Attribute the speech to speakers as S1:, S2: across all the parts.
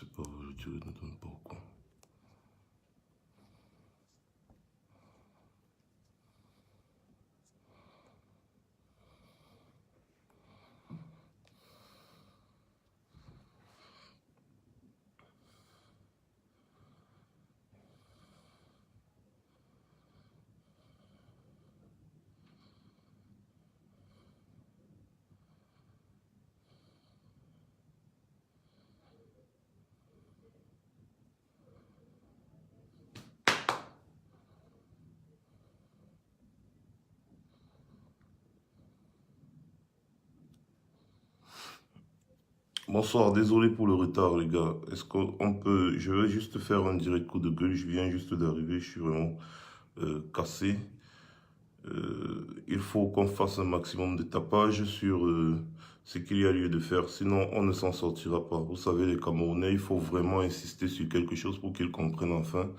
S1: sais pas, Dieu ne donne pas quoi. Bonsoir, désolé pour le retard les gars. Est-ce qu'on peut... Je vais juste faire un direct coup de gueule, je viens juste d'arriver, je suis vraiment cassé. Il faut qu'on fasse un maximum de tapage sur ce qu'il y a lieu de faire, sinon on ne s'en sortira pas. Vous savez, les Camerounais, il faut vraiment insister sur quelque chose pour qu'ils comprennent enfin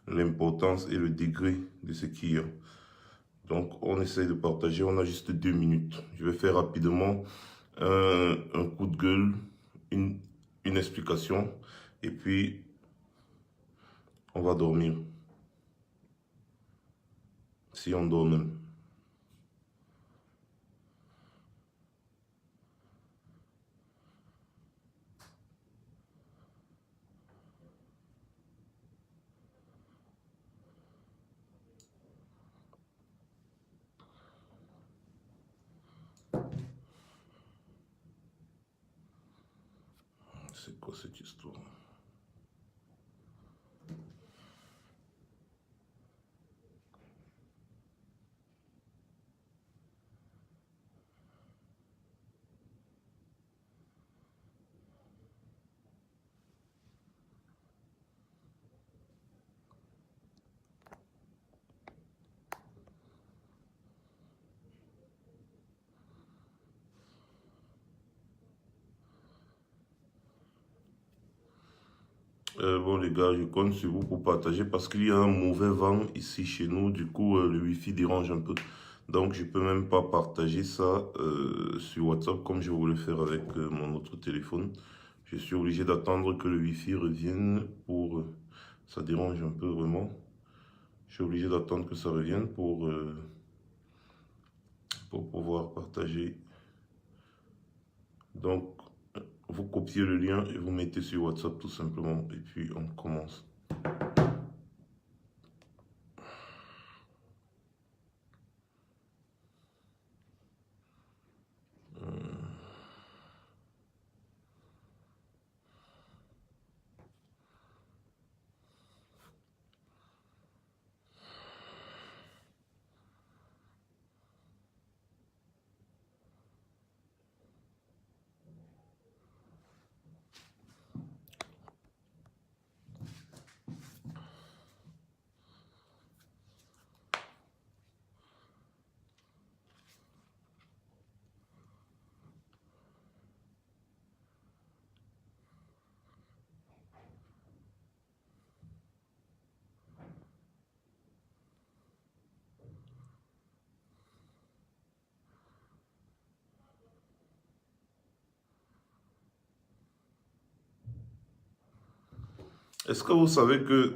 S1: l'importance et le degré de ce qu'il y a. Donc on essaye de partager, on a juste 2 minutes. Je vais faire rapidement un coup de gueule, une explication, et puis on va dormir. Si on dort même. C'est quoi cette histoire? Bon les gars, je compte sur vous pour partager parce qu'il y a un mauvais vent ici chez nous. Du coup, le wifi dérange un peu. Donc, je peux même pas partager ça sur WhatsApp comme je voulais faire avec mon autre téléphone. Je suis obligé d'attendre que le wifi revienne pour... ça dérange un peu vraiment. Je suis obligé d'attendre que ça revienne pour pouvoir partager. Donc, vous copiez le lien et vous mettez sur WhatsApp tout simplement. Et puis, on commence. Est-ce que vous savez que...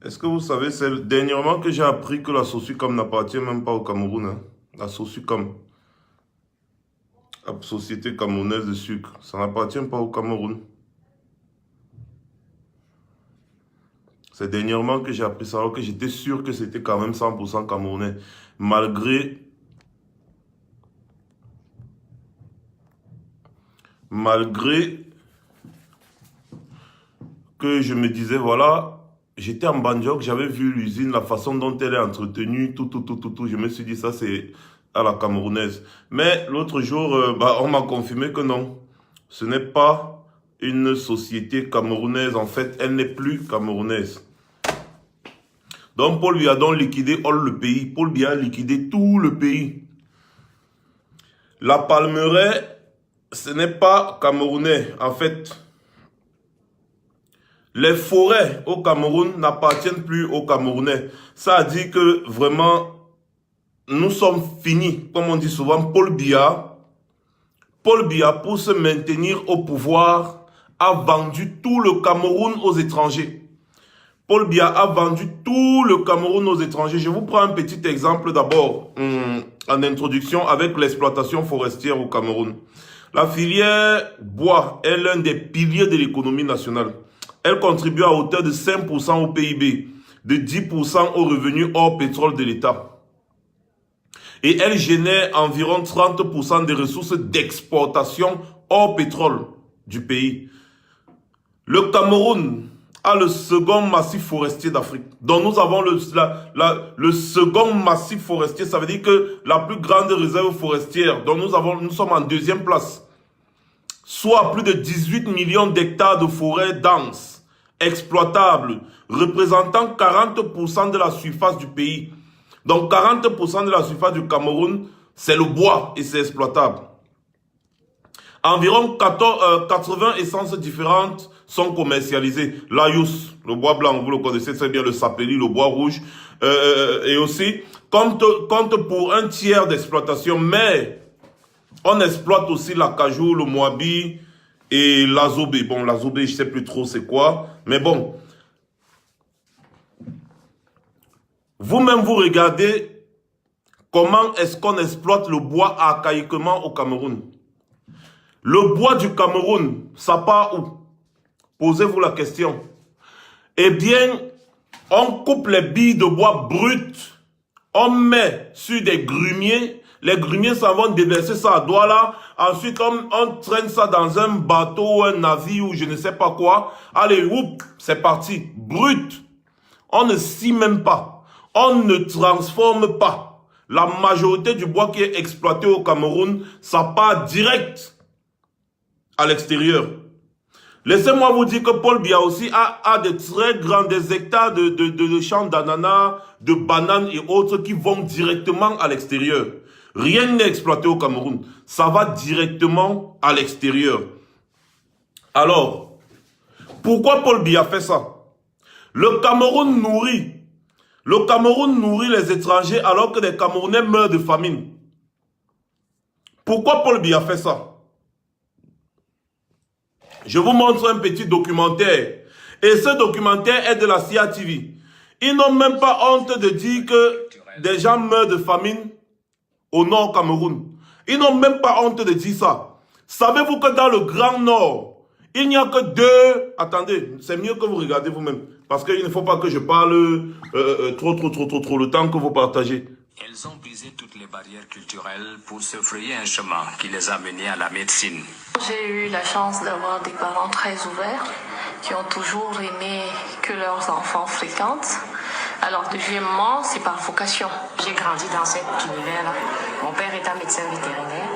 S1: Est-ce que vous savez, c'est dernièrement que j'ai appris que la Sosucam n'appartient même pas au Cameroun. Hein. La Sosucam, la Société Camerounaise de Sucre, ça n'appartient pas au Cameroun. C'est dernièrement que j'ai appris ça, alors que j'étais sûr que c'était quand même 100% camerounais. Malgré que je me disais, voilà, j'étais en Bandjock, j'avais vu l'usine, la façon dont elle est entretenue, tout. Je me suis dit, ça c'est à la camerounaise. Mais l'autre jour, on m'a confirmé que non. Ce n'est pas une société camerounaise. En fait, elle n'est plus camerounaise. Donc, Paul Biya a donc liquidé all le pays. Paul Biya a liquidé tout le pays. La Palmeraie, ce n'est pas camerounais. En fait, les forêts au Cameroun n'appartiennent plus aux Camerounais. Ça dit que vraiment, nous sommes finis. Comme on dit souvent, Paul Biya, pour se maintenir au pouvoir, a vendu tout le Cameroun aux étrangers. Paul Biya a vendu tout le Cameroun aux étrangers. Je vous prends un petit exemple d'abord en introduction avec l'exploitation forestière au Cameroun. La filière bois est l'un des piliers de l'économie nationale. Elle contribue à hauteur de 5% au PIB, de 10% aux revenus hors pétrole de l'État. Et elle génère environ 30% des ressources d'exportation hors pétrole du pays. Le Cameroun a le second massif forestier d'Afrique. Donc nous avons le second massif forestier, ça veut dire que la plus grande réserve forestière, donc nous sommes en deuxième place. Soit plus de 18 millions d'hectares de forêts denses, exploitables, représentant 40% de la surface du pays. Donc 40% de la surface du Cameroun, c'est le bois et c'est exploitable. Environ 80 essences différentes sont commercialisées. L'ayus, le bois blanc, vous le connaissez très bien, le sapeli, le bois rouge. Et aussi, compte pour un tiers d'exploitation, mais on exploite aussi l'acajou, le moabi et l'azobé. Bon, l'azobé, je ne sais plus trop c'est quoi, mais bon. Vous-même, vous regardez comment est-ce qu'on exploite le bois archaïquement au Cameroun. Le bois du Cameroun, ça part où? Posez-vous la question. Eh bien, on coupe les billes de bois brutes, on met sur des grumiers, les grumiers s'en vont déverser ça à Douala, ensuite on traîne ça dans un bateau, un navire ou je ne sais pas quoi. Allez, oup, c'est parti, brut. On ne scie même pas, on ne transforme pas. La majorité du bois qui est exploité au Cameroun, ça part direct à l'extérieur. Laissez-moi vous dire que Paul Biya aussi a de très grands des hectares de champs d'ananas, de bananes et autres qui vont directement à l'extérieur. Rien n'est exploité au Cameroun. Ça va directement à l'extérieur. Alors, pourquoi Paul Biya fait ça? Le Cameroun nourrit les étrangers alors que les Camerounais meurent de famine. Pourquoi Paul Biya fait ça? Je vous montre un petit documentaire. Et ce documentaire est de la CIA TV. Ils n'ont même pas honte de dire que des gens meurent de famine au Nord Cameroun. Ils n'ont même pas honte de dire ça. Savez-vous que dans le Grand Nord, il n'y a que deux... Attendez, c'est mieux que vous regardez vous-même. Parce qu'il ne faut pas que je parle trop le temps que vous partagez.
S2: Elles ont brisé toutes les barrières culturelles pour se frayer un chemin qui les a menés à la médecine.
S3: J'ai eu la chance d'avoir des parents très ouverts qui ont toujours aimé que leurs enfants fréquentent. Alors deuxièmement, c'est par vocation.
S4: J'ai grandi dans cet univers-là. Mon père est un médecin vétérinaire,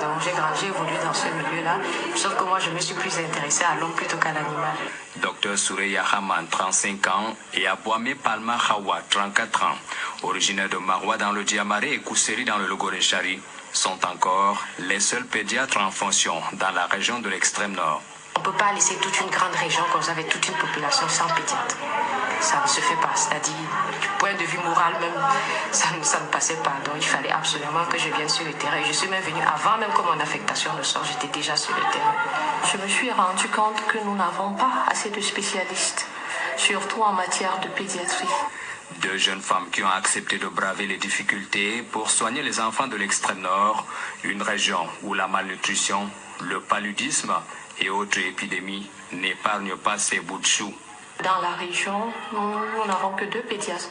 S4: donc j'ai évolué dans ce milieu-là. Sauf que moi, je me suis plus intéressée à l'homme plutôt qu'à l'animal.
S2: Dr Soureya Haman, 35 ans, et Abouame Palma Hawa, 34 ans, originaires de Maroua dans le Diamaré et Kousseri dans le Logoré-Chari, sont encore les seuls pédiatres en fonction dans la région de l'extrême nord.
S4: On ne peut pas laisser toute une grande région comme ça avec toute une population sans pédiatre. Ça ne se fait pas, c'est-à-dire du point de vue moral même, ça ne passait pas. Donc il fallait absolument que je vienne sur le terrain. Je suis même venue avant même que mon affectation ne sorte, j'étais déjà sur le terrain.
S3: Je me suis rendu compte que nous n'avons pas assez de spécialistes, surtout en matière de pédiatrie.
S2: Deux jeunes femmes qui ont accepté de braver les difficultés pour soigner les enfants de l'extrême nord, une région où la malnutrition, le paludisme et autres épidémies n'épargnent pas ces bouts de choux.
S3: Dans la région, nous n'avons que 2 pédiatres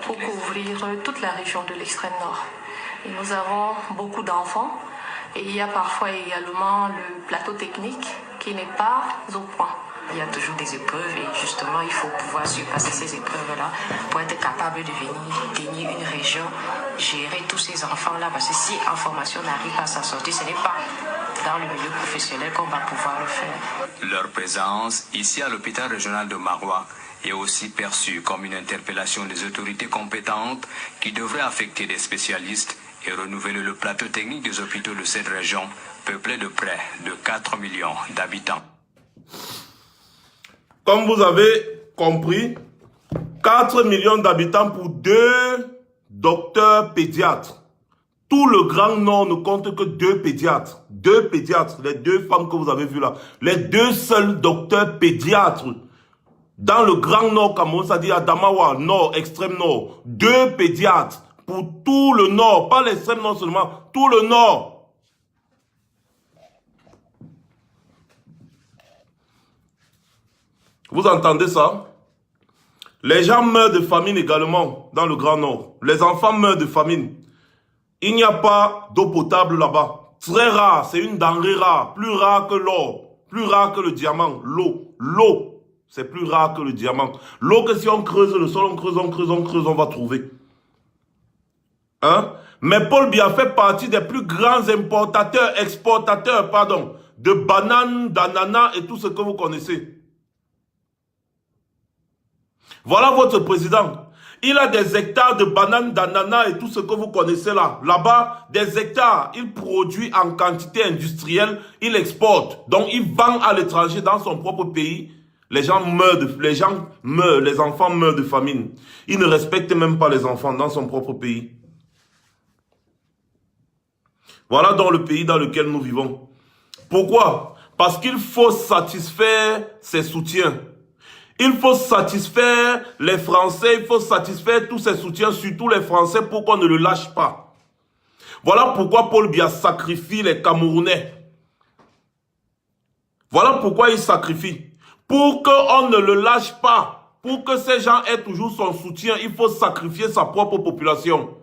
S3: pour couvrir toute la région de l'extrême nord. Et nous avons beaucoup d'enfants et il y a parfois également le plateau technique qui n'est pas au point.
S4: Il y a toujours des épreuves et justement il faut pouvoir surpasser ces épreuves-là pour être capable de venir gagner une région, gérer tous ces enfants-là. Parce que si en formation n'arrive pas à s'en sortir, ce n'est pas dans le milieu professionnel qu'on va pouvoir le faire.
S2: Leur présence ici à l'hôpital régional de Maroua est aussi perçue comme une interpellation des autorités compétentes qui devraient affecter des spécialistes et renouveler le plateau technique des hôpitaux de cette région, peuplée de près de 4 millions d'habitants.
S1: Comme vous avez compris, 4 millions d'habitants pour 2 docteurs pédiatres. Tout le Grand Nord ne compte que 2 pédiatres. 2 pédiatres, les 2 femmes que vous avez vues là. Les 2 seuls docteurs pédiatres. Dans le Grand Nord Cameroun, c'est-à-dire à Damawa, Nord, extrême Nord. 2 pédiatres pour tout le Nord. Pas l'extrême Nord seulement, tout le Nord. Vous entendez ça? Les gens meurent de famine également dans le Grand Nord. Les enfants meurent de famine. Il n'y a pas d'eau potable là-bas. Très rare, c'est une denrée rare. Plus rare que l'or, plus rare que le diamant. L'eau, c'est plus rare que le diamant. L'eau que si on creuse le sol, on creuse, on va trouver. Hein? Mais Paul Biya fait partie des plus grands exportateurs, de bananes, d'ananas et tout ce que vous connaissez. Voilà votre président. Il a des hectares de bananes, d'ananas et tout ce que vous connaissez là. Là-bas, des hectares. Il produit en quantité industrielle. Il exporte. Donc, il vend à l'étranger dans son propre pays. Les gens meurent, les enfants meurent de famine. Il ne respecte même pas les enfants dans son propre pays. Voilà donc le pays dans lequel nous vivons. Pourquoi? Parce qu'il faut satisfaire ses soutiens. Il faut satisfaire les Français, il faut satisfaire tous ses soutiens, surtout les Français, pour qu'on ne le lâche pas. Voilà pourquoi Paul Biya sacrifie les Camerounais. Voilà pourquoi il sacrifie. Pour qu'on ne le lâche pas, pour que ces gens aient toujours son soutien, il faut sacrifier sa propre population.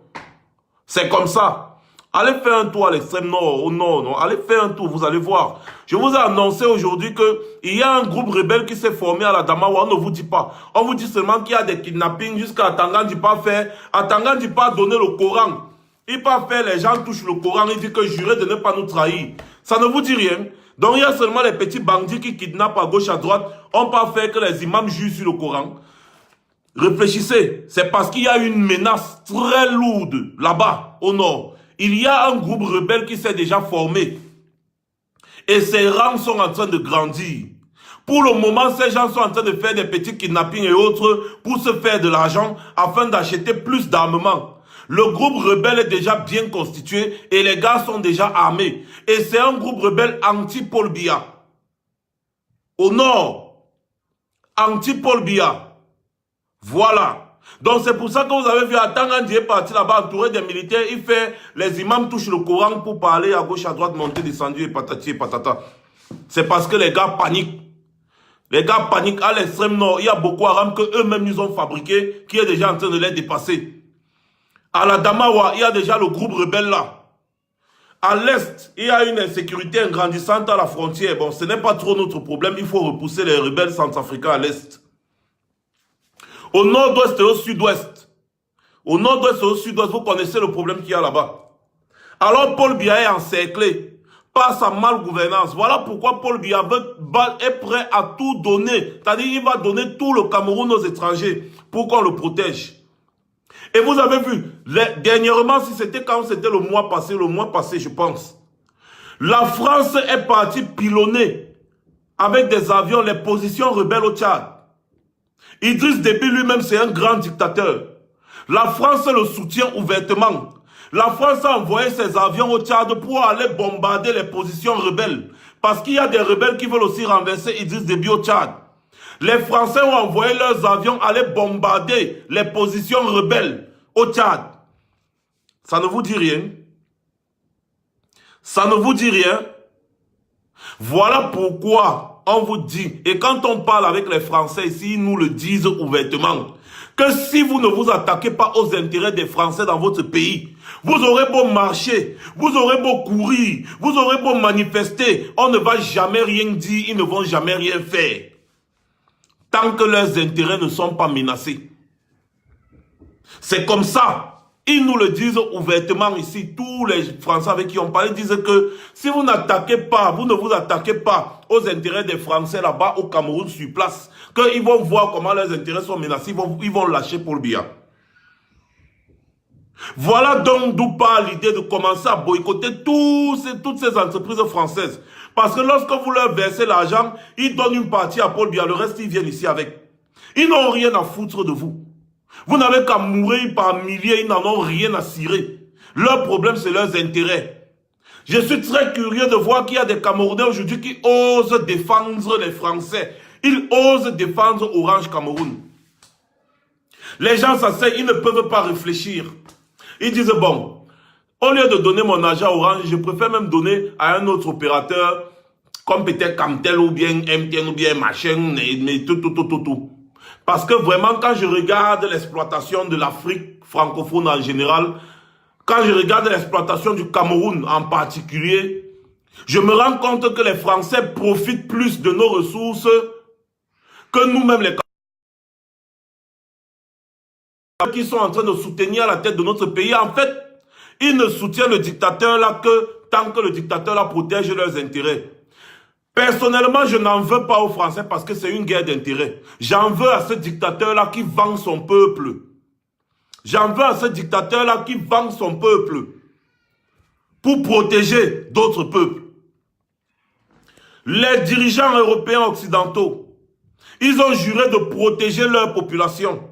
S1: C'est comme ça. Allez faire un tour à l'extrême nord, au nord, non? Allez faire un tour, vous allez voir. Je vous ai annoncé aujourd'hui qu'il y a un groupe rebelle qui s'est formé à la Damawa, on ne vous dit pas. On vous dit seulement qu'il y a des kidnappings jusqu'à Atangan-Dipa faire. Atangan-Dipa donner le Coran. Il pas faire, les gens touchent le Coran, il dit que jurez de ne pas nous trahir. Ça ne vous dit rien. Donc il y a seulement les petits bandits qui kidnappent à gauche, à droite. On pas faire que les imams jugent sur le Coran. Réfléchissez, c'est parce qu'il y a une menace très lourde là-bas, au nord. Il y a un groupe rebelle qui s'est déjà formé. Et ses rangs sont en train de grandir. Pour le moment, ces gens sont en train de faire des petits kidnappings et autres pour se faire de l'argent afin d'acheter plus d'armement. Le groupe rebelle est déjà bien constitué et les gars sont déjà armés. Et c'est un groupe rebelle anti-Paul Biya. Au nord, anti-Paul Biya. Voilà. Donc c'est pour ça que vous avez vu Atangan-Dipa est parti là-bas entouré des militaires. Il fait, les imams touchent le Coran pour parler à gauche, à droite, monter, descendu et patati et patata. C'est parce que les gars paniquent. Les gars paniquent à l'extrême nord. Il y a Boko Haram que eux-mêmes nous ont fabriqué, qui est déjà en train de les dépasser. À la Damawa, il y a déjà le groupe rebelle là. À l'est, il y a une insécurité grandissante à la frontière. Bon, ce n'est pas trop notre problème. Il faut repousser les rebelles centrafricains à l'est. Au nord-ouest et au sud-ouest. Au nord-ouest et au sud-ouest, vous connaissez le problème qu'il y a là-bas. Alors Paul Biya est encerclé par sa malgouvernance. Voilà pourquoi Paul Biya est prêt à tout donner. C'est-à-dire qu'il va donner tout le Cameroun aux étrangers pour qu'on le protège. Et vous avez vu, dernièrement, si c'était quand c'était le mois passé je pense. La France est partie pilonner avec des avions les positions rebelles au Tchad. Idriss Déby lui-même, c'est un grand dictateur. La France le soutient ouvertement. La France a envoyé ses avions au Tchad pour aller bombarder les positions rebelles. Parce qu'il y a des rebelles qui veulent aussi renverser Idriss Déby au Tchad. Les Français ont envoyé leurs avions aller bombarder les positions rebelles au Tchad. Ça ne vous dit rien? Ça ne vous dit rien? Voilà pourquoi on vous dit, et quand on parle avec les Français ici, ils nous le disent ouvertement, que si vous ne vous attaquez pas aux intérêts des Français dans votre pays, vous aurez beau marcher, vous aurez beau courir, vous aurez beau manifester, on ne va jamais rien dire, ils ne vont jamais rien faire. Tant que leurs intérêts ne sont pas menacés. C'est comme ça. Ils nous le disent ouvertement ici. Tous les Français avec qui on parle disent que si vous n'attaquez pas, vous ne vous attaquez pas aux intérêts des Français là-bas au Cameroun sur place, qu'ils vont voir comment leurs intérêts sont menacés, ils vont lâcher Paul Biya. Voilà donc d'où part l'idée de commencer à boycotter toutes ces entreprises françaises. Parce que lorsque vous leur versez l'argent, ils donnent une partie à Paul Biya, le reste ils viennent ici avec. Ils n'ont rien à foutre de vous. Vous n'avez qu'à mourir par milliers, ils n'en ont rien à cirer. Leur problème, c'est leurs intérêts. Je suis très curieux de voir qu'il y a des Camerounais aujourd'hui qui osent défendre les Français. Ils osent défendre Orange Cameroun. Les gens s'asseyent, ils ne peuvent pas réfléchir. Ils disent, bon, au lieu de donner mon argent à Orange, je préfère même donner à un autre opérateur, comme peut-être Camtel ou bien MTN ou bien machin, mais tout. Parce que vraiment, quand je regarde l'exploitation de l'Afrique francophone en général, quand je regarde l'exploitation du Cameroun en particulier, je me rends compte que les Français profitent plus de nos ressources que nous-mêmes les Camerounais qui sont en train de soutenir la tête de notre pays. En fait, ils ne soutiennent le dictateur là que tant que le dictateur là protège leurs intérêts. Personnellement, je n'en veux pas aux Français parce que c'est une guerre d'intérêts. J'en veux à ce dictateur-là qui vend son peuple. J'en veux à ce dictateur-là qui vend son peuple pour protéger d'autres peuples. Les dirigeants européens occidentaux, ils ont juré de protéger leur population.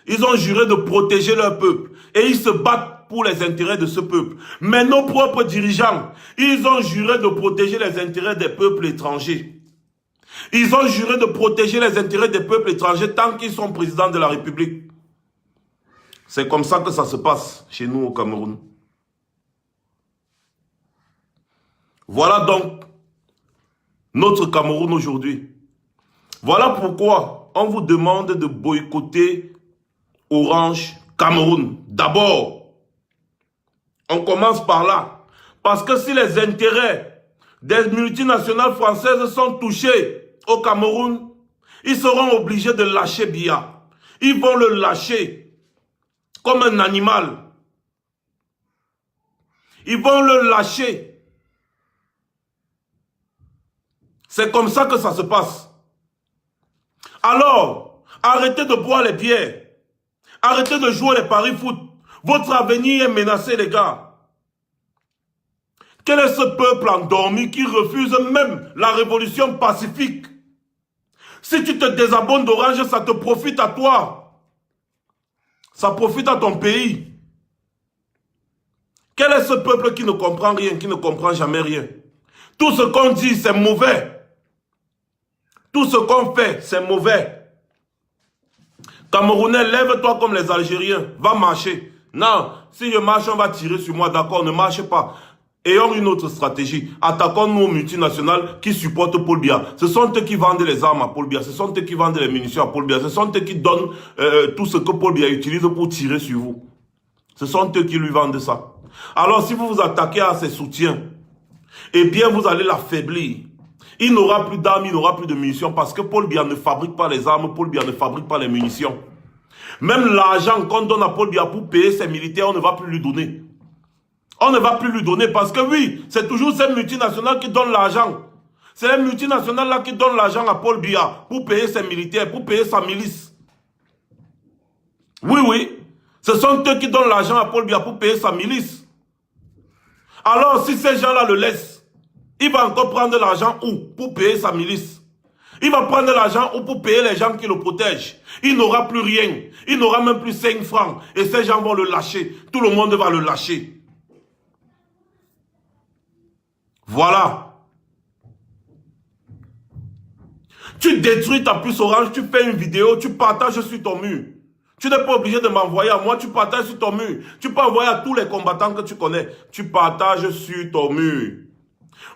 S1: Ils ont juré de protéger leur peuple. Et ils se battent pour les intérêts de ce peuple. Mais nos propres dirigeants, ils ont juré de protéger les intérêts des peuples étrangers. Ils ont juré de protéger les intérêts des peuples étrangers tant qu'ils sont présidents de la République. C'est comme ça que ça se passe chez nous au Cameroun. Voilà donc notre Cameroun aujourd'hui. Voilà pourquoi on vous demande de boycotter Orange Cameroun. D'abord, on commence par là. Parce que si les intérêts des multinationales françaises sont touchés au Cameroun, ils seront obligés de lâcher Biya. Ils vont le lâcher comme un animal. Ils vont le lâcher. C'est comme ça que ça se passe. Alors, arrêtez de boire les bières. Arrêtez de jouer les paris foot. Votre avenir est menacé, les gars. Quel est ce peuple endormi qui refuse même la révolution pacifique? Si tu te désabonnes d'Orange, ça te profite à toi. Ça profite à ton pays. Quel est ce peuple qui ne comprend rien, qui ne comprend jamais rien? Tout ce qu'on dit, c'est mauvais. Tout ce qu'on fait, c'est mauvais. Camerounais, lève-toi comme les Algériens. Va marcher. Non, si je marche, on va tirer sur moi. D'accord, ne marche pas. Ayons une autre stratégie. Attaquons nos multinationales qui supportent Paul Biya. Ce sont eux qui vendent les armes à Paul Biya. Ce sont eux qui vendent les munitions à Paul Biya. Ce sont eux qui donnent tout ce que Paul Biya utilise pour tirer sur vous. Ce sont eux qui lui vendent ça. Alors si vous vous attaquez à ses soutiens, eh bien vous allez l'affaiblir. Il n'aura plus d'armes, il n'aura plus de munitions parce que Paul Biya ne fabrique pas les armes, Paul Biya ne fabrique pas les munitions. Même l'argent qu'on donne à Paul Biya pour payer ses militaires, on ne va plus lui donner. On ne va plus lui donner parce que oui, c'est toujours ces multinationales qui donnent l'argent. C'est les multinationales là qui donnent l'argent à Paul Biya pour payer ses militaires, pour payer sa milice. Oui, oui. Ce sont eux qui donnent l'argent à Paul Biya pour payer sa milice. Alors si ces gens-là le laissent, il va encore prendre l'argent où? Pour payer sa milice. Il va prendre l'argent où? Pour payer les gens qui le protègent. Il n'aura plus rien. Il n'aura même plus 5 francs. Et ces gens vont le lâcher. Tout le monde va le lâcher. Voilà. Tu détruis ta puce Orange, tu fais une vidéo, tu partages sur ton mur. Tu n'es pas obligé de m'envoyer à moi, tu partages sur ton mur. Tu peux envoyer à tous les combattants que tu connais. Tu partages sur ton mur.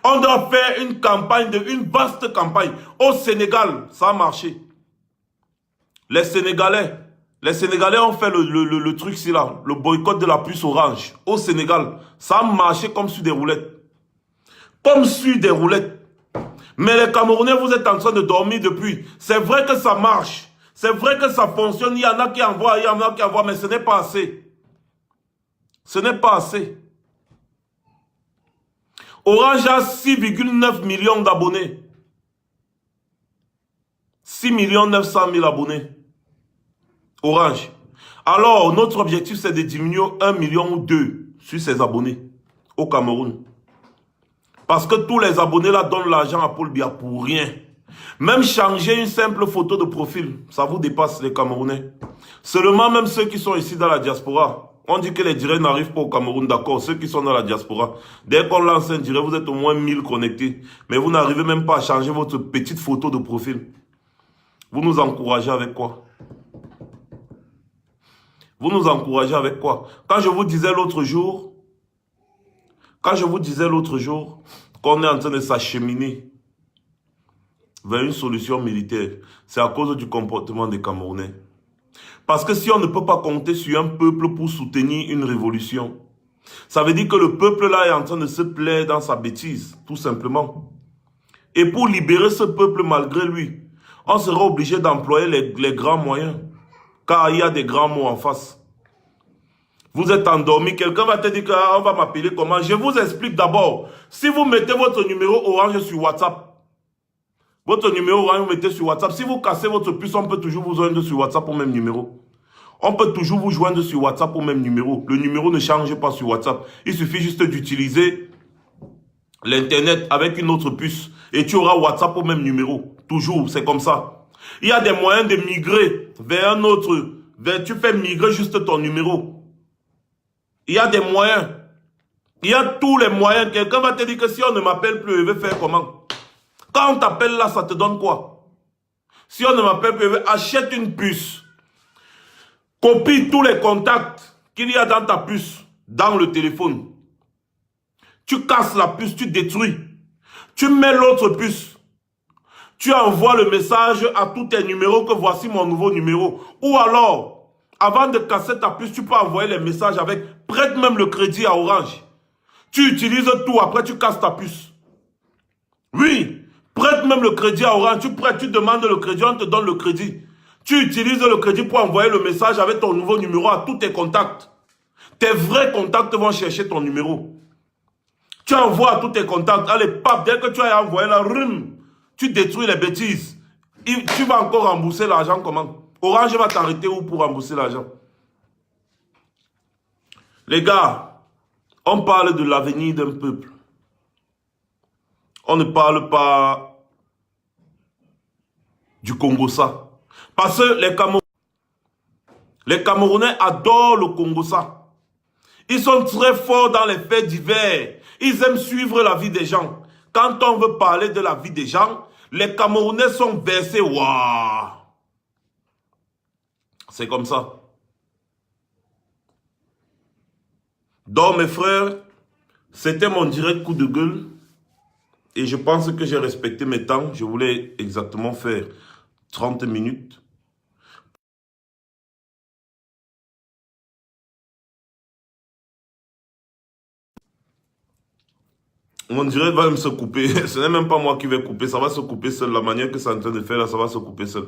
S1: On doit faire une campagne, une vaste campagne. Au Sénégal, ça a marché. Les Sénégalais ont fait le truc ici là, le boycott de la puce Orange. Au Sénégal, ça a marché comme sur des roulettes. Comme sur des roulettes. Mais les Camerounais, vous êtes en train de dormir depuis. C'est vrai que ça marche. C'est vrai que ça fonctionne. Il y en a qui envoient, il y en a qui envoient, mais ce n'est pas assez. Ce n'est pas assez. Orange a 6,9 millions d'abonnés. 6 900 000 abonnés. Orange. Alors, notre objectif, c'est de diminuer 1 million ou 2 sur ses abonnés au Cameroun. Parce que tous les abonnés là donnent l'argent à Paul Biya pour rien. Même changer une simple photo de profil, ça vous dépasse les Camerounais. Seulement même ceux qui sont ici dans la diaspora, On dit que les directs n'arrivent pas au Cameroun, d'accord. Ceux qui sont dans la diaspora, dès qu'on lance un direct, vous êtes au moins 1000 connectés. Mais vous n'arrivez même pas à changer votre petite photo de profil. Vous nous encouragez avec quoi? Vous nous encouragez avec quoi? Quand je vous disais l'autre jour, qu'on est en train de s'acheminer vers une solution militaire, c'est à cause du comportement des Camerounais. Parce que si on ne peut pas compter sur un peuple pour soutenir une révolution, ça veut dire que le peuple là est en train de se plaire dans sa bêtise, tout simplement. Et pour libérer ce peuple malgré lui, on sera obligé d'employer les grands moyens, car il y a des grands mots en face. Vous êtes endormi, quelqu'un va te dire qu'on va m'appeler comment? Je vous explique d'abord. Si vous mettez votre numéro orange sur WhatsApp, votre numéro orange, vous mettez sur WhatsApp. Si vous cassez votre puce, on peut toujours vous joindre sur WhatsApp au même numéro. On peut toujours vous joindre sur WhatsApp au même numéro. Le numéro ne change pas sur WhatsApp. Il suffit juste d'utiliser l'Internet avec une autre puce. Et tu auras WhatsApp au même numéro. Toujours, c'est comme ça. Il y a des moyens de migrer vers un autre. Tu fais migrer juste ton numéro. Il y a des moyens. Il y a tous les moyens. Quelqu'un va te dire que si on ne m'appelle plus, il veut faire comment? Quand on t'appelle là, ça te donne quoi? Si on ne m'appelle plus, achète une puce. Copie tous les contacts qu'il y a dans ta puce, dans le téléphone. Tu casses la puce, tu détruis. Tu mets l'autre puce. Tu envoies le message à tous tes numéros que voici mon nouveau numéro. Ou alors, avant de casser ta puce, tu peux envoyer les messages avec, prête même le crédit à Orange. Tu utilises tout, après tu casses ta puce. Oui. Prête même le crédit à Orange, tu prêtes, tu demandes le crédit, on te donne le crédit. Tu utilises le crédit pour envoyer le message avec ton nouveau numéro à tous tes contacts. Tes vrais contacts vont chercher ton numéro. Tu envoies à tous tes contacts, allez, pap, dès que tu as envoyé la rhume, tu détruis les bêtises. Tu vas encore rembourser l'argent comment? Orange va t'arrêter où pour rembourser l'argent? Les gars, on parle de l'avenir d'un peuple. On ne parle pas du Congo-Ça. Parce que les Camerounais adorent le Congo-Ça. Ils sont très forts dans les faits divers. Ils aiment suivre la vie des gens. Quand on veut parler de la vie des gens, les Camerounais sont versés. Waouh! C'est comme ça. Donc mes frères, c'était mon direct coup de gueule. Et je pense que j'ai respecté mes temps. Je voulais exactement faire 30 minutes. Mon direct va même se couper. Ce n'est même pas moi qui vais couper. Ça va se couper seul. La manière que c'est en train de faire là, ça va se couper seul.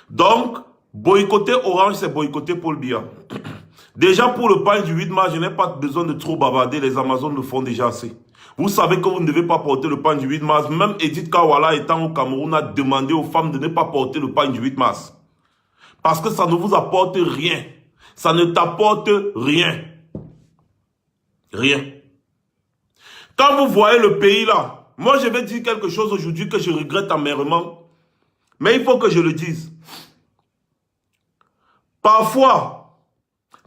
S1: Donc, boycotter Orange, c'est boycotter Paul Biya. Déjà pour le pain du 8 mars, je n'ai pas besoin de trop bavarder. Les Amazones le font déjà assez. Vous savez que vous ne devez pas porter le pain du 8 mars. Même Edith Kawala étant au Cameroun a demandé aux femmes de ne pas porter le pain du 8 mars. Parce que ça ne vous apporte rien. Ça ne t'apporte rien. Rien. Quand vous voyez le pays là, moi je vais dire quelque chose aujourd'hui que je regrette amèrement. Mais il faut que je le dise. Parfois,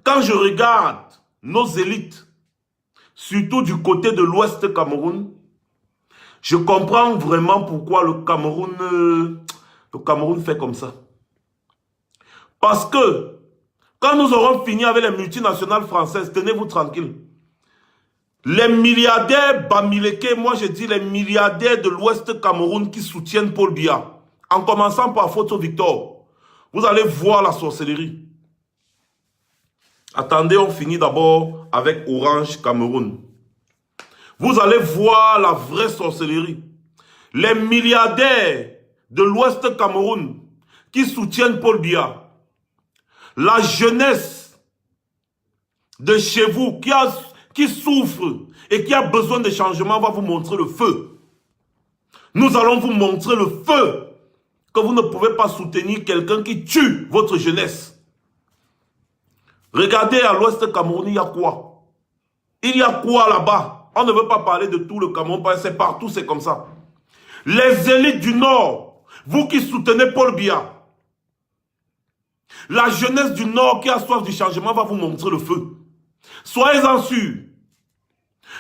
S1: quand je regarde nos élites, surtout du côté de l'Ouest Cameroun, je comprends vraiment pourquoi le Cameroun fait comme ça. Parce que, quand nous aurons fini avec les multinationales françaises, tenez-vous tranquille. Les milliardaires Bamileke, moi je dis les milliardaires de l'Ouest Cameroun qui soutiennent Paul Biya, en commençant par Photo Victor, vous allez voir la sorcellerie. Attendez, on finit d'abord avec Orange Cameroun. Vous allez voir la vraie sorcellerie. Les milliardaires de l'Ouest Cameroun qui soutiennent Paul Biya. La jeunesse de chez vous qui souffre et qui a besoin de changement va vous montrer le feu. Nous allons vous montrer le feu que vous ne pouvez pas soutenir quelqu'un qui tue votre jeunesse. Regardez à l'Ouest Cameroun, il y a quoi? Il y a quoi là-bas? On ne veut pas parler de tout le Cameroun, parce que c'est partout, c'est comme ça. Les élites du Nord, vous qui soutenez Paul Biya, La jeunesse du Nord qui a soif du changement va vous montrer le feu. Soyez-en sûrs.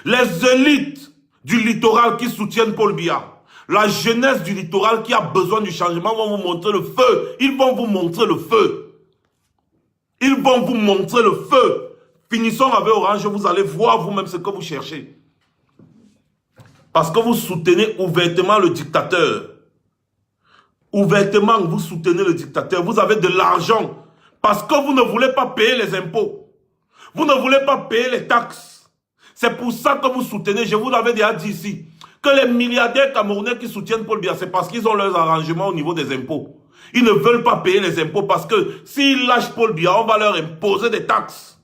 S1: Les élites du littoral qui soutiennent Paul Biya, la jeunesse du littoral qui a besoin du changement vont vous montrer le feu. Ils vont vous montrer le feu. Ils vont vous montrer le feu. Finissons avec Orange, vous allez voir vous-même ce que vous cherchez. Parce que vous soutenez ouvertement le dictateur. Ouvertement, vous soutenez le dictateur. Vous avez de l'argent. Parce que vous ne voulez pas payer les impôts. Vous ne voulez pas payer les taxes. C'est pour ça que vous soutenez, je vous l'avais déjà dit ici, que les milliardaires camerounais qui soutiennent Paul Biya, c'est parce qu'ils ont leurs arrangements au niveau des impôts. Ils ne veulent pas payer les impôts parce que s'ils lâchent Paul Biya, on va leur imposer des taxes.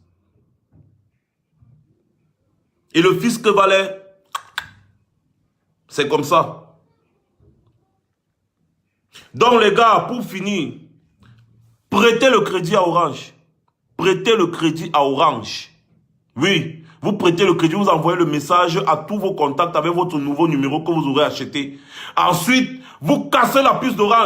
S1: Et le fisc valait, c'est comme ça. Donc les gars, pour finir, prêtez le crédit à Orange. Prêtez le crédit à Orange. Oui. Vous prêtez le crédit, vous envoyez le message à tous vos contacts avec votre nouveau numéro que vous aurez acheté. Ensuite, vous cassez la puce d'Orange.